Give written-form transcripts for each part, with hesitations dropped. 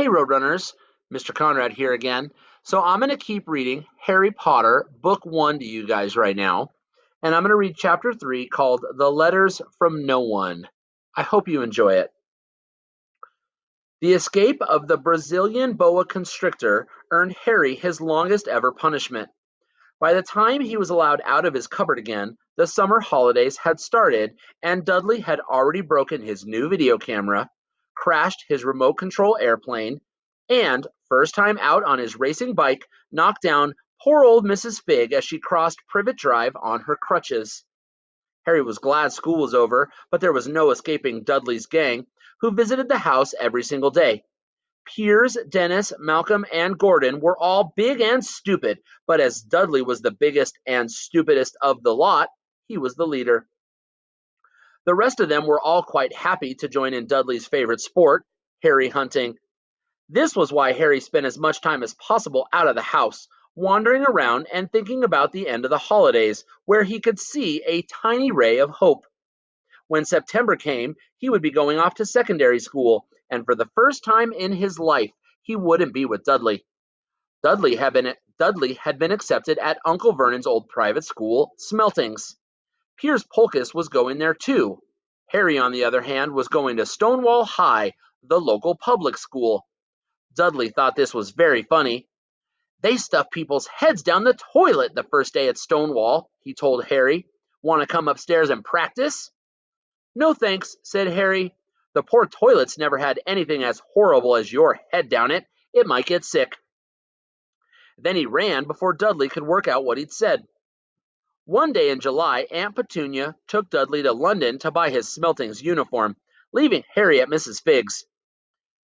Hey, Roadrunners, Mr. Conrad here again. So I'm going to keep reading Harry Potter, Book 1 to you guys right now. And I'm going to read Chapter 3 called The Letters from No One. I hope you enjoy it. The escape of the Brazilian boa constrictor earned Harry his longest ever punishment. By the time he was allowed out of his cupboard again, the summer holidays had started, and Dudley had already broken his new video camera, crashed his remote control airplane, and, first time out on his racing bike, knocked down poor old Mrs. Figg as she crossed Privet Drive on her crutches. Harry was glad school was over, but there was no escaping Dudley's gang, who visited the house every single day. Piers, Dennis, Malcolm, and Gordon were all big and stupid, but as Dudley was the biggest and stupidest of the lot, he was the leader. The rest of them were all quite happy to join in Dudley's favorite sport, Harry hunting. This was why Harry spent as much time as possible out of the house, wandering around and thinking about the end of the holidays, where he could see a tiny ray of hope. When September came, he would be going off to secondary school, and for the first time in his life, he wouldn't be with Dudley. Dudley had been accepted at Uncle Vernon's old private school, Smeltings. Piers Polkiss was going there too. Harry, on the other hand, was going to Stonewall High, the local public school. Dudley thought this was very funny. "They stuff people's heads down the toilet the first day at Stonewall," he told Harry. "Want to come upstairs and practice?" "No, thanks," said Harry. "The poor toilets never had anything as horrible as your head down it. It might get sick." Then he ran before Dudley could work out what he'd said. One day in July, Aunt Petunia took Dudley to London to buy his Smeltings uniform, leaving Harry at Mrs. Figg's.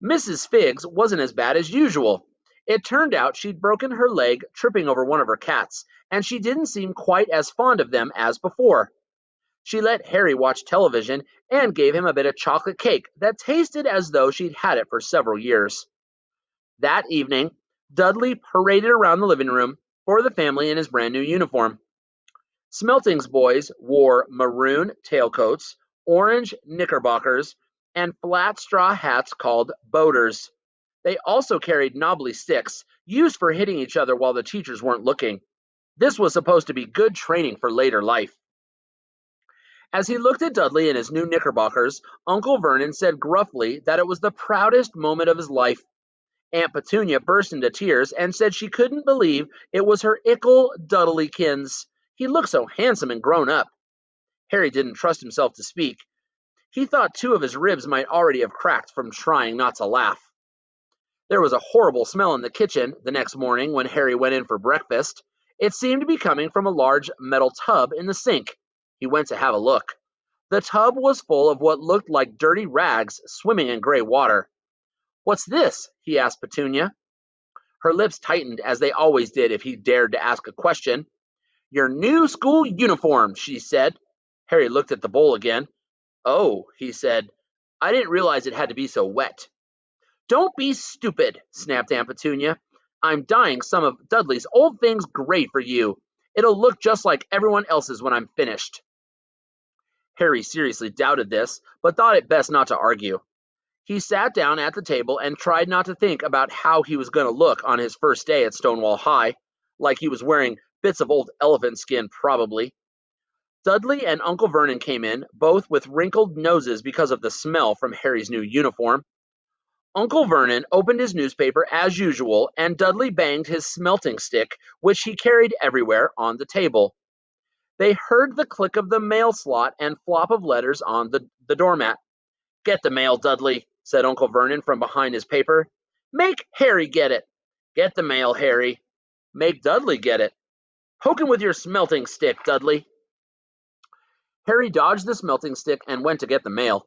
Mrs. Figg's wasn't as bad as usual. It turned out she'd broken her leg tripping over one of her cats, and she didn't seem quite as fond of them as before. She let Harry watch television and gave him a bit of chocolate cake that tasted as though she'd had it for several years. That evening, Dudley paraded around the living room for the family in his brand new uniform. Smelting's boys wore maroon tailcoats, orange knickerbockers, and flat straw hats called boaters. They also carried knobbly sticks, used for hitting each other while the teachers weren't looking. This was supposed to be good training for later life. As he looked at Dudley in his new knickerbockers, Uncle Vernon said gruffly that it was the proudest moment of his life. Aunt Petunia burst into tears and said she couldn't believe it was her ickle Dudleykins. He looked so handsome and grown up. Harry didn't trust himself to speak. He thought two of his ribs might already have cracked from trying not to laugh. There was a horrible smell in the kitchen the next morning when Harry went in for breakfast. It seemed to be coming from a large metal tub in the sink. He went to have a look. The tub was full of what looked like dirty rags swimming in gray water. "What's this?" he asked Petunia. Her lips tightened, as they always did if he dared to ask a question. "Your new school uniform," she said. Harry looked at the bowl again. "Oh," he said. "I didn't realize it had to be so wet." "Don't be stupid," snapped Aunt Petunia. "I'm dyeing some of Dudley's old things gray for you. It'll look just like everyone else's when I'm finished." Harry seriously doubted this, but thought it best not to argue. He sat down at the table and tried not to think about how he was going to look on his first day at Stonewall High, like he was wearing bits of old elephant skin, probably. Dudley and Uncle Vernon came in, both with wrinkled noses because of the smell from Harry's new uniform. Uncle Vernon opened his newspaper as usual, and Dudley banged his smelting stick, which he carried everywhere, on the table. They heard the click of the mail slot and flop of letters on the doormat. "Get the mail, Dudley," said Uncle Vernon from behind his paper. "Make Harry get it." "Get the mail, Harry." "Make Dudley get it." "Poke him with your smelting stick, Dudley." Harry dodged the smelting stick and went to get the mail.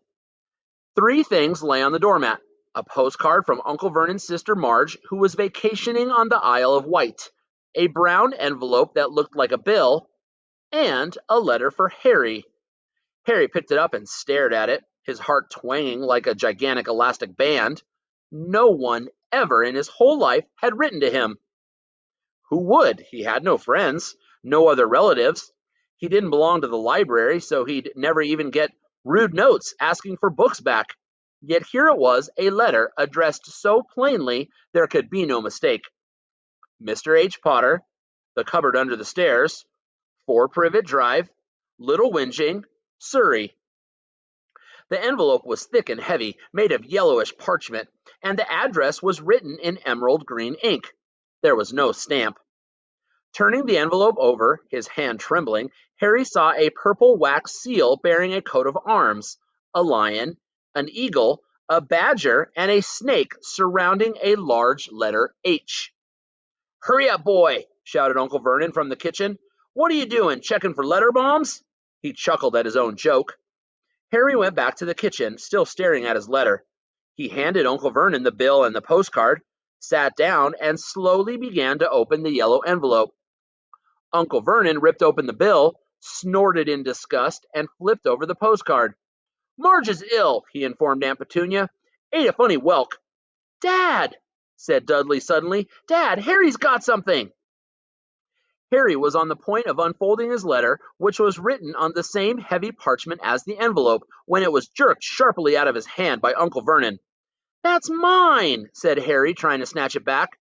Three things lay on the doormat: a postcard from Uncle Vernon's sister Marge, who was vacationing on the Isle of Wight, a brown envelope that looked like a bill, and a letter for Harry. Harry picked it up and stared at it, his heart twanging like a gigantic elastic band. No one ever in his whole life had written to him. Who would? He had no friends, no other relatives. He didn't belong to the library, so he'd never even get rude notes asking for books back. Yet here it was, a letter addressed so plainly there could be no mistake. Mr. H. Potter, the cupboard under the stairs, 4 Privet Drive, Little Whinging, Surrey. The envelope was thick and heavy, made of yellowish parchment, and the address was written in emerald green ink. There was no stamp. Turning the envelope over, his hand trembling, Harry saw a purple wax seal bearing a coat of arms, a lion, an eagle, a badger, and a snake surrounding a large letter H. "Hurry up, boy!" shouted Uncle Vernon from the kitchen. "What are you doing, checking for letter bombs?" He chuckled at his own joke. Harry went back to the kitchen, still staring at his letter. He handed Uncle Vernon the bill and the postcard, sat down, and slowly began to open the yellow envelope. Uncle Vernon ripped open the bill, snorted in disgust, and flipped over the postcard. "Marge is ill," he informed Aunt Petunia. "Ate a funny whelk." "Dad!" said Dudley suddenly. "Dad, Harry's got something!" Harry was on the point of unfolding his letter, which was written on the same heavy parchment as the envelope, when it was jerked sharply out of his hand by Uncle Vernon. "That's mine," said Harry, trying to snatch it back.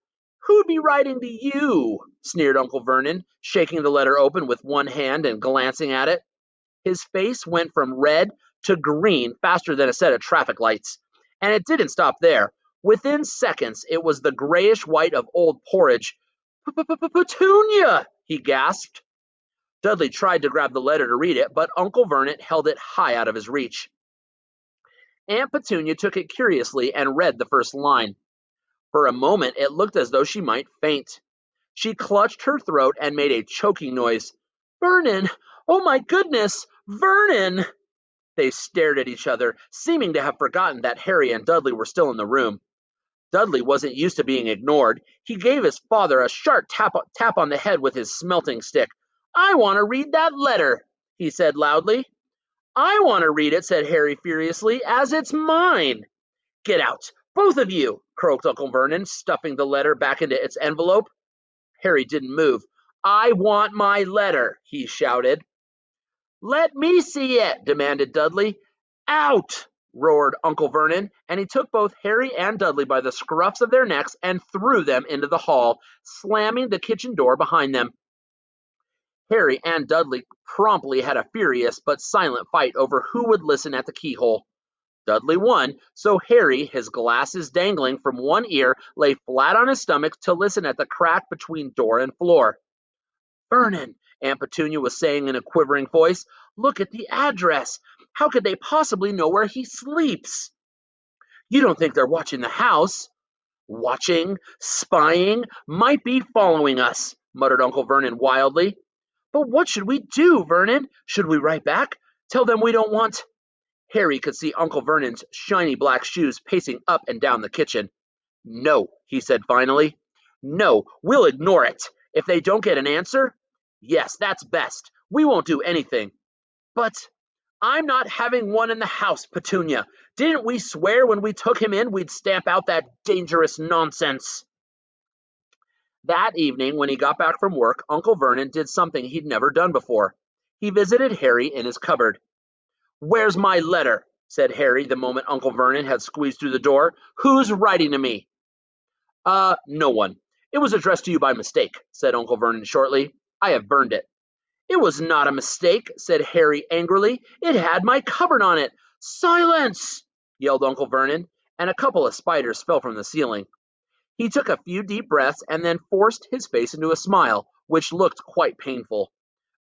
"Who'd be writing to you?" sneered Uncle Vernon, shaking the letter open with one hand and glancing at it. His face went from red to green faster than a set of traffic lights. And it didn't stop there. Within seconds, it was the grayish white of old porridge. "Petunia!" he gasped. Dudley tried to grab the letter to read it, but Uncle Vernon held it high out of his reach. Aunt Petunia took it curiously and read the first line. For a moment, it looked as though she might faint. She clutched her throat and made a choking noise. "Vernon! Oh, my goodness! Vernon!" They stared at each other, seeming to have forgotten that Harry and Dudley were still in the room. Dudley wasn't used to being ignored. He gave his father a sharp tap on the head with his smelting stick. "I want to read that letter," he said loudly. "I want to read it," said Harry furiously, "as it's mine." "Get out, both of you," croaked Uncle Vernon, stuffing the letter back into its envelope. Harry didn't move. "I want my letter," he shouted. "Let me see it," demanded Dudley. "Out!" roared Uncle Vernon, and he took both Harry and Dudley by the scruffs of their necks and threw them into the hall, slamming the kitchen door behind them. Harry and Dudley promptly had a furious but silent fight over who would listen at the keyhole. Dudley won, so Harry, his glasses dangling from one ear, lay flat on his stomach to listen at the crack between door and floor. "Vernon," Aunt Petunia was saying in a quivering voice, "look at the address. How could they possibly know where he sleeps?" "You don't think they're watching the house?" "Watching, spying, might be following us," muttered Uncle Vernon wildly. "But what should we do, Vernon? Should we write back? Tell them we don't want—" Harry could see Uncle Vernon's shiny black shoes pacing up and down the kitchen. "No," he said finally. "No, we'll ignore it. If they don't get an answer, yes, that's best. We won't do anything. But I'm not having one in the house, Petunia. Didn't we swear when we took him in we'd stamp out that dangerous nonsense?" That evening, when he got back from work, Uncle Vernon did something he'd never done before. He visited Harry in his cupboard. "Where's my letter?" said Harry the moment Uncle Vernon had squeezed through the door. "Who's writing to me?" No one. It was addressed to you by mistake," said Uncle Vernon shortly. "I have burned it." "It was not a mistake," said Harry angrily. "It had my cupboard on it." "Silence!" yelled Uncle Vernon, and a couple of spiders fell from the ceiling. He took a few deep breaths and then forced his face into a smile, which looked quite painful.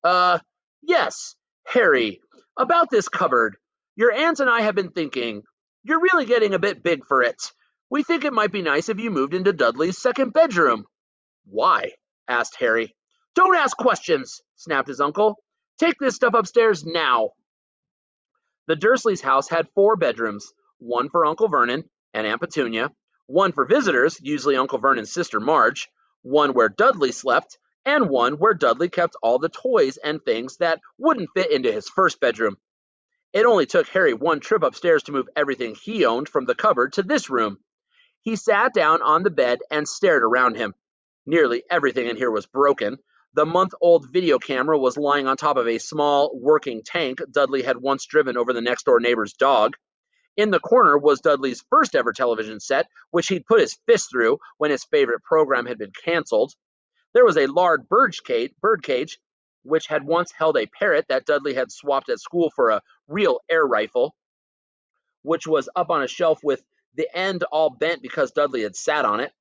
Uh, yes, Harry, about this cupboard. Your aunt and I have been thinking. You're really getting a bit big for it. We think it might be nice if you moved into Dudley's second bedroom." "Why?" asked Harry. "Don't ask questions," snapped his uncle. "Take this stuff upstairs now." The Dursleys' house had 4 bedrooms, one for Uncle Vernon and Aunt Petunia, one for visitors, usually Uncle Vernon's sister Marge, one where Dudley slept, and one where Dudley kept all the toys and things that wouldn't fit into his first bedroom. It only took Harry one trip upstairs to move everything he owned from the cupboard to this room. He sat down on the bed and stared around him. Nearly everything in here was broken. The month-old video camera was lying on top of a small, working tank Dudley had once driven over the next-door neighbor's dog. In the corner was Dudley's first ever television set, which he'd put his fist through when his favorite program had been canceled. There was a large bird cage, which had once held a parrot that Dudley had swapped at school for a real air rifle, which was up on a shelf with the end all bent because Dudley had sat on it.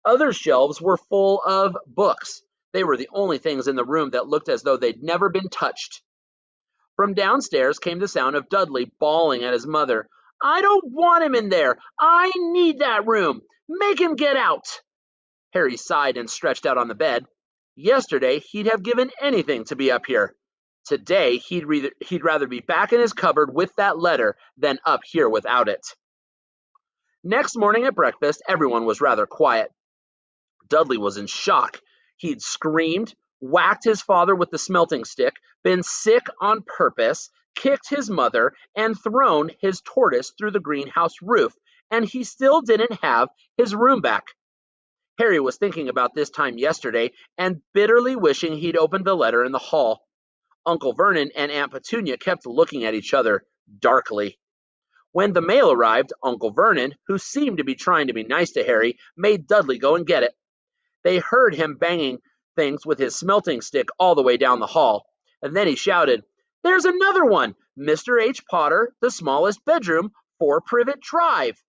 Other shelves were full of books. They were the only things in the room that looked as though they'd never been touched. From downstairs came the sound of Dudley bawling at his mother. "I don't want him in there. I need that room. Make him get out." Harry sighed and stretched out on the bed. Yesterday, he'd have given anything to be up here. Today, he'd rather be back in his cupboard with that letter than up here without it. Next morning at breakfast, everyone was rather quiet. Dudley was in shock. He'd screamed, whacked his father with the smelting stick, been sick on purpose, kicked his mother, and thrown his tortoise through the greenhouse roof, and he still didn't have his room back. Harry was thinking about this time yesterday and bitterly wishing he'd opened the letter in the hall. Uncle Vernon and Aunt Petunia kept looking at each other darkly. When the mail arrived, Uncle Vernon, who seemed to be trying to be nice to Harry, made Dudley go and get it. They heard him banging things with his smelting stick all the way down the hall, and then he shouted, "There's another one! Mr. H. Potter, the smallest bedroom, 4 Privet Drive."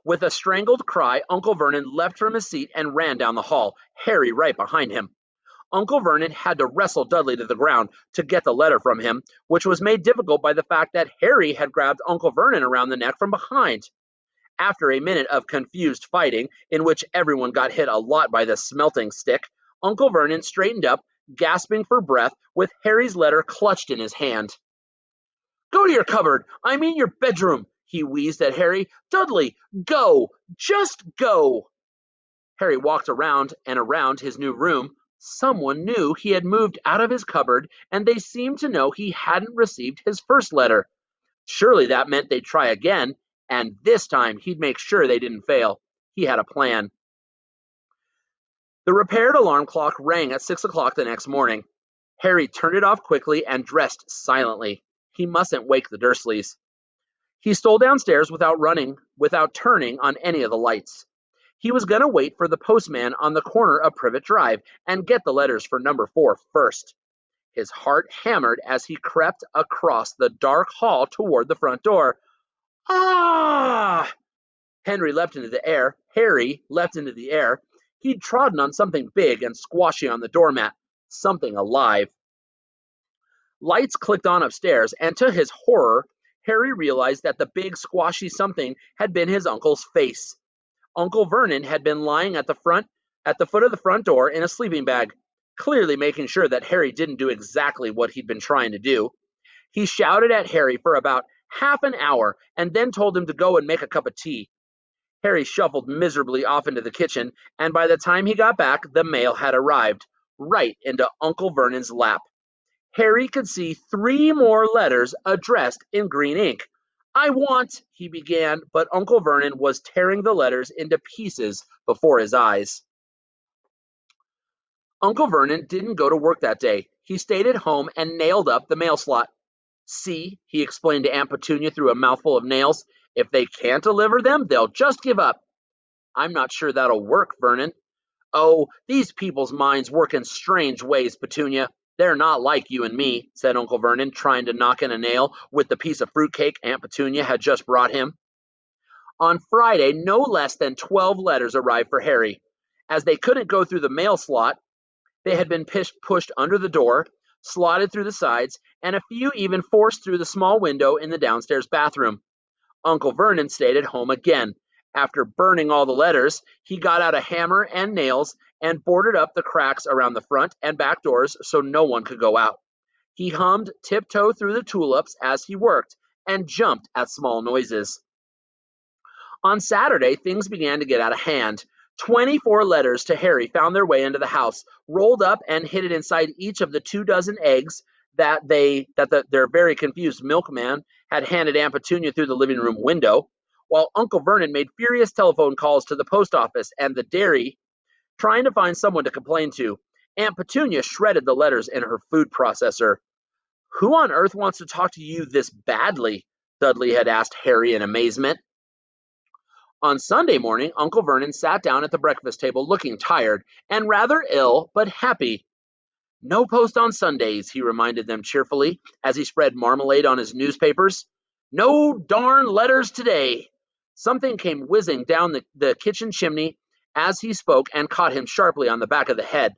With a strangled cry, Uncle Vernon leapt from his seat and ran down the hall, Harry right behind him. Uncle Vernon had to wrestle Dudley to the ground to get the letter from him, which was made difficult by the fact that Harry had grabbed Uncle Vernon around the neck from behind. After a minute of confused fighting, in which everyone got hit a lot by the smelting stick, Uncle Vernon straightened up, gasping for breath, with Harry's letter clutched in his hand. "Go to your cupboard, I mean your bedroom," he wheezed at Harry. "Dudley, go! Just go!" Harry walked around and around his new room. Someone knew he had moved out of his cupboard, and they seemed to know he hadn't received his first letter. Surely that meant they'd try again, and this time he'd make sure they didn't fail. He had a plan. The repaired alarm clock rang at 6 o'clock the next morning. Harry turned it off quickly and dressed silently. He mustn't wake the Dursleys. He stole downstairs without turning on any of the lights. He was going to wait for the postman on the corner of Privet Drive and get the letters for number 4 first. His heart hammered as he crept across the dark hall toward the front door. Ah! Harry leapt into the air. He'd trodden on something big and squashy on the doormat, something alive. Lights clicked on upstairs, and to his horror, Harry realized that the big squashy something had been his uncle's face. Uncle Vernon had been lying at the foot of the front door in a sleeping bag, clearly making sure that Harry didn't do exactly what he'd been trying to do. He shouted at Harry for about half an hour and then told him to go and make a cup of tea. Harry shuffled miserably off into the kitchen, and by the time he got back, the mail had arrived, right into Uncle Vernon's lap. Harry could see 3 more letters addressed in green ink. "I want," he began, but Uncle Vernon was tearing the letters into pieces before his eyes. Uncle Vernon didn't go to work that day. He stayed at home and nailed up the mail slot. "See," he explained to Aunt Petunia through a mouthful of nails, "if they can't deliver them, they'll just give up." "I'm not sure that'll work, Vernon." "Oh, these people's minds work in strange ways, Petunia. They're not like you and me," said Uncle Vernon, trying to knock in a nail with the piece of fruitcake Aunt Petunia had just brought him. On Friday, no less than 12 letters arrived for Harry. As they couldn't go through the mail slot, they had been pushed under the door, slotted through the sides, and a few even forced through the small window in the downstairs bathroom. Uncle Vernon stayed at home again. After burning all the letters, he got out a hammer and nails and boarded up the cracks around the front and back doors so no one could go out. He hummed Tiptoe Through the Tulips as he worked and jumped at small noises. On Saturday, things began to get out of hand. 24 letters to Harry found their way into the house, rolled up and hidden inside each of the 24 eggs that their very confused milkman had handed Aunt Petunia through the living room window, while Uncle Vernon made furious telephone calls to the post office and the dairy, trying to find someone to complain to. Aunt Petunia shredded the letters in her food processor. "Who on earth wants to talk to you this badly?" Dudley had asked Harry in amazement. On Sunday morning, Uncle Vernon sat down at the breakfast table looking tired and rather ill, but happy. No post on Sundays, he reminded them cheerfully as he spread marmalade on his newspapers. No darn letters today. Something came whizzing down the kitchen chimney as he spoke and caught him sharply on the back of the head.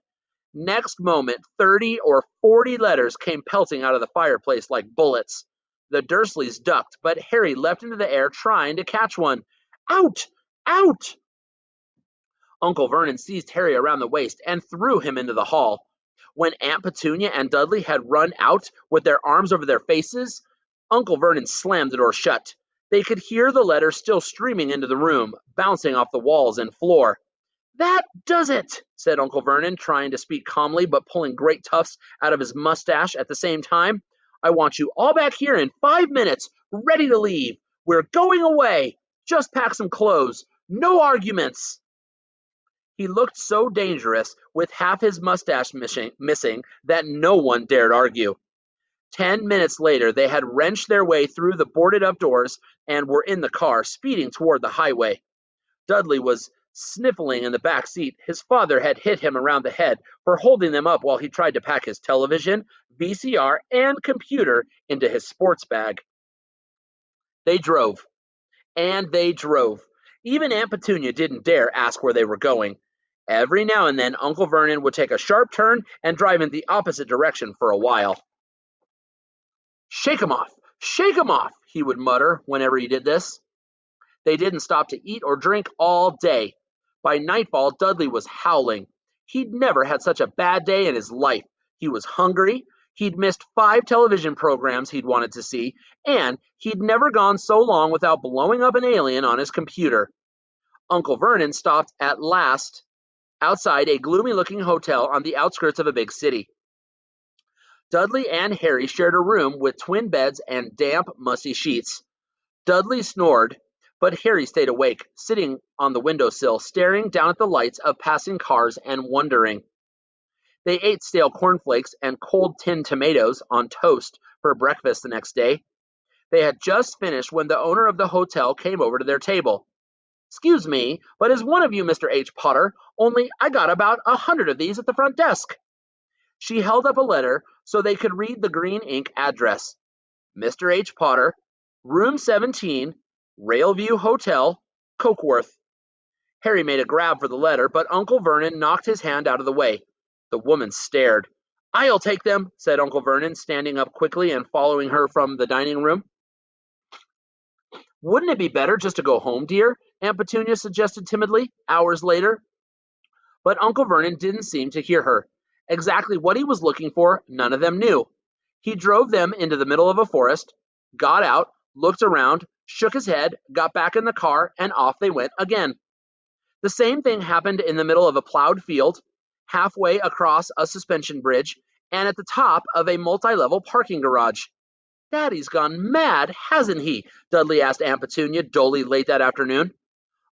Next moment, 30 or 40 letters came pelting out of the fireplace like bullets. The Dursleys ducked, but Harry leapt into the air trying to catch one. Out! Out! Uncle Vernon seized Harry around the waist and threw him into the hall. When Aunt Petunia and Dudley had run out with their arms over their faces, Uncle Vernon slammed the door shut. They could hear the letters still streaming into the room, bouncing off the walls and floor. That does it, said Uncle Vernon, trying to speak calmly but pulling great tufts out of his mustache at the same time. I want you all back here in 5 minutes, ready to leave. We're going away. Just pack some clothes. No arguments. He looked so dangerous, with half his mustache missing, that no one dared argue. 10 minutes later, they had wrenched their way through the boarded-up doors and were in the car, speeding toward the highway. Dudley was sniffling in the back seat. His father had hit him around the head for holding them up while he tried to pack his television, VCR, and computer into his sports bag. They drove, and they drove. Even Aunt Petunia didn't dare ask where they were going. Every now and then, Uncle Vernon would take a sharp turn and drive in the opposite direction for a while. Shake 'em off! Shake 'em off! He would mutter whenever he did this. They didn't stop to eat or drink all day. By nightfall, Dudley was howling. He'd never had such a bad day in his life. He was hungry. He'd missed 5 television programs he'd wanted to see, and he'd never gone so long without blowing up an alien on his computer. Uncle Vernon stopped at last outside a gloomy-looking hotel on the outskirts of a big city. Dudley and Harry shared a room with twin beds and damp, musty sheets. Dudley snored, but Harry stayed awake, sitting on the windowsill, staring down at the lights of passing cars and wondering. They ate stale cornflakes and cold tinned tomatoes on toast for breakfast the next day. They had just finished when the owner of the hotel came over to their table. "Excuse me, but is one of you Mr. H. Potter? Only I got about 100 of these at the front desk." She held up a letter so they could read the green ink address. Mr. H. Potter, Room 17, Railview Hotel, Cokeworth. Harry made a grab for the letter, but Uncle Vernon knocked his hand out of the way. The woman stared. "I'll take them," said Uncle Vernon, standing up quickly and following her from the dining room. "Wouldn't it be better just to go home, dear?" Aunt Petunia suggested timidly, hours later. But Uncle Vernon didn't seem to hear her. Exactly what he was looking for, none of them knew. He drove them into the middle of a forest, got out, looked around, shook his head, got back in the car, and off they went again. The same thing happened in the middle of a plowed field, halfway across a suspension bridge, and at the top of a multi-level parking garage. "Daddy's gone mad, hasn't he?" Dudley asked Aunt Petunia dully late that afternoon.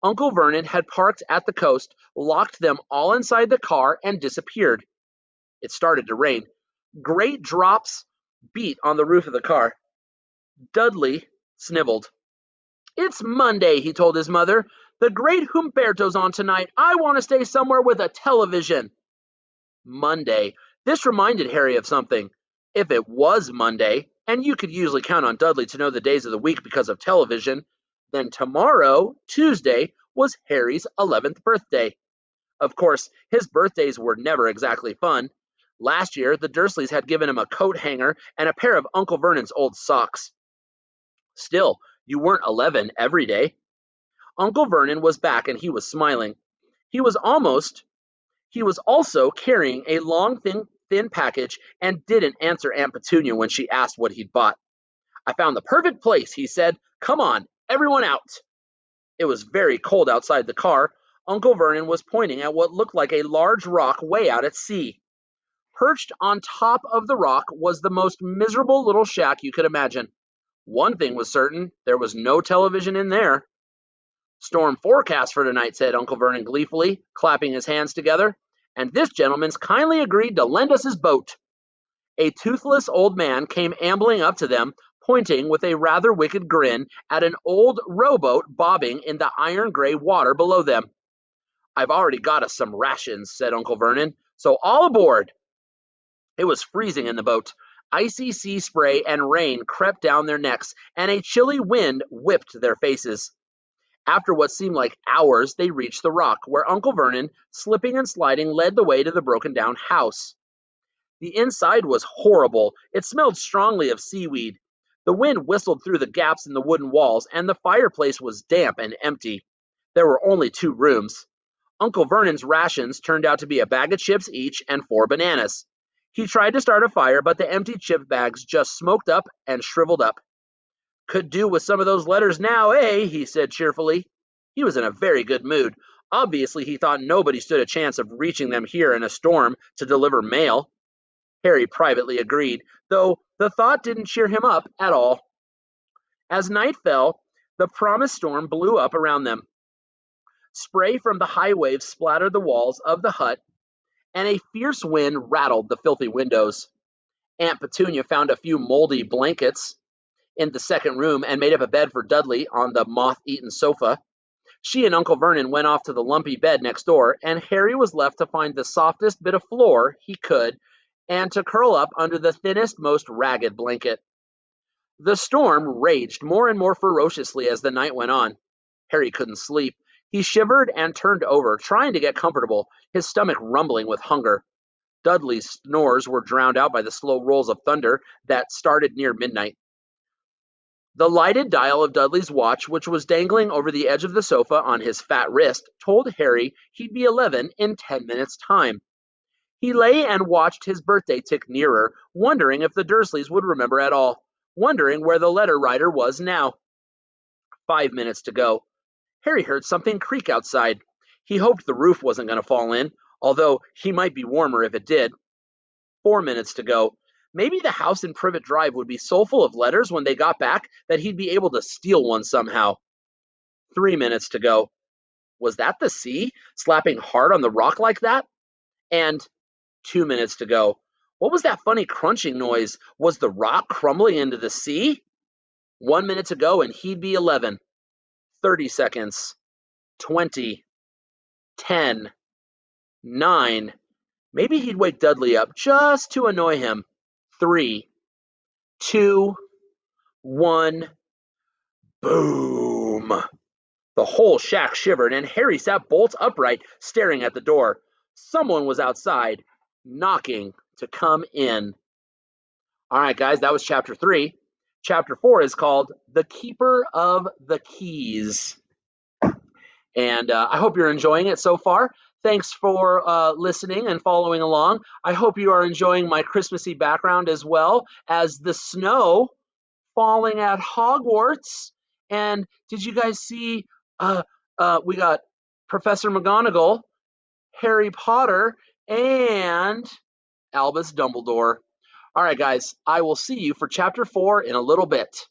Uncle Vernon had parked at the coast, locked them all inside the car, and disappeared. It started to rain. Great drops beat on the roof of the car. Dudley sniveled. "It's Monday," he told his mother. "The great Humberto's on tonight. I want to stay somewhere with a television." Monday. This reminded Harry of something. If it was Monday, and you could usually count on Dudley to know the days of the week because of television, then tomorrow, Tuesday, was Harry's 11th birthday. Of course, his birthdays were never exactly fun. Last year, the Dursleys had given him a coat hanger and a pair of Uncle Vernon's old socks. Still, you weren't 11 every day. Uncle Vernon was back and he was smiling. He was also carrying a long, thin package and didn't answer Aunt Petunia when she asked what he'd bought. "I found the perfect place," he said. "Come on, everyone out." It was very cold outside the car. Uncle Vernon was pointing at what looked like a large rock way out at sea. Perched on top of the rock was the most miserable little shack you could imagine. One thing was certain, there was no television in there. "Storm forecast for tonight," said Uncle Vernon gleefully, clapping his hands together. "And this gentleman's kindly agreed to lend us his boat." A toothless old man came ambling up to them, pointing with a rather wicked grin at an old rowboat bobbing in the iron-gray water below them. "I've already got us some rations," said Uncle Vernon, "so all aboard." It was freezing in the boat. Icy sea spray and rain crept down their necks, and a chilly wind whipped their faces. After what seemed like hours, they reached the rock, where Uncle Vernon, slipping and sliding, led the way to the broken-down house. The inside was horrible. It smelled strongly of seaweed. The wind whistled through the gaps in the wooden walls, and the fireplace was damp and empty. There were only 2 rooms. Uncle Vernon's rations turned out to be a bag of chips each and 4 bananas. He tried to start a fire, but the empty chip bags just smoked up and shriveled up. "Could do with some of those letters now, eh?" he said cheerfully. He was in a very good mood. Obviously, he thought nobody stood a chance of reaching them here in a storm to deliver mail. Harry privately agreed, though the thought didn't cheer him up at all. As night fell, the promised storm blew up around them. Spray from the high waves splattered the walls of the hut, and a fierce wind rattled the filthy windows. Aunt Petunia found a few moldy blankets in the second room and made up a bed for Dudley on the moth-eaten sofa. She and Uncle Vernon went off to the lumpy bed next door, and Harry was left to find the softest bit of floor he could and to curl up under the thinnest, most ragged blanket. The storm raged more and more ferociously as the night went on. Harry couldn't sleep. He shivered and turned over, trying to get comfortable, his stomach rumbling with hunger. Dudley's snores were drowned out by the slow rolls of thunder that started near midnight. The lighted dial of Dudley's watch, which was dangling over the edge of the sofa on his fat wrist, told Harry he'd be 11 in 10 minutes' time. He lay and watched his birthday tick nearer, wondering if the Dursleys would remember at all, wondering where the letter writer was now. 5 minutes to go. Harry heard something creak outside. He hoped the roof wasn't going to fall in, although he might be warmer if it did. 4 minutes to go. Maybe the house in Privet Drive would be so full of letters when they got back that he'd be able to steal one somehow. 3 minutes to go. Was that the sea, slapping hard on the rock like that? And 2 minutes to go. What was that funny crunching noise? Was the rock crumbling into the sea? 1 minute to go and he'd be 11. 30 seconds. 20. 10. 9. Maybe he'd wake Dudley up just to annoy him. 3. 2. 1. Boom! The whole shack shivered, and Harry sat bolt upright, staring at the door. Someone was outside, knocking to come in. All right, guys, that was chapter 3. Chapter 4 is called The Keeper of the Keys. And I hope you're enjoying it so far. Thanks for listening and following along. I hope you are enjoying my Christmassy background as well as the snow falling at Hogwarts. And did you guys see we got Professor McGonagall, Harry Potter, and Albus Dumbledore. All right, guys, I will see you for chapter 4 in a little bit.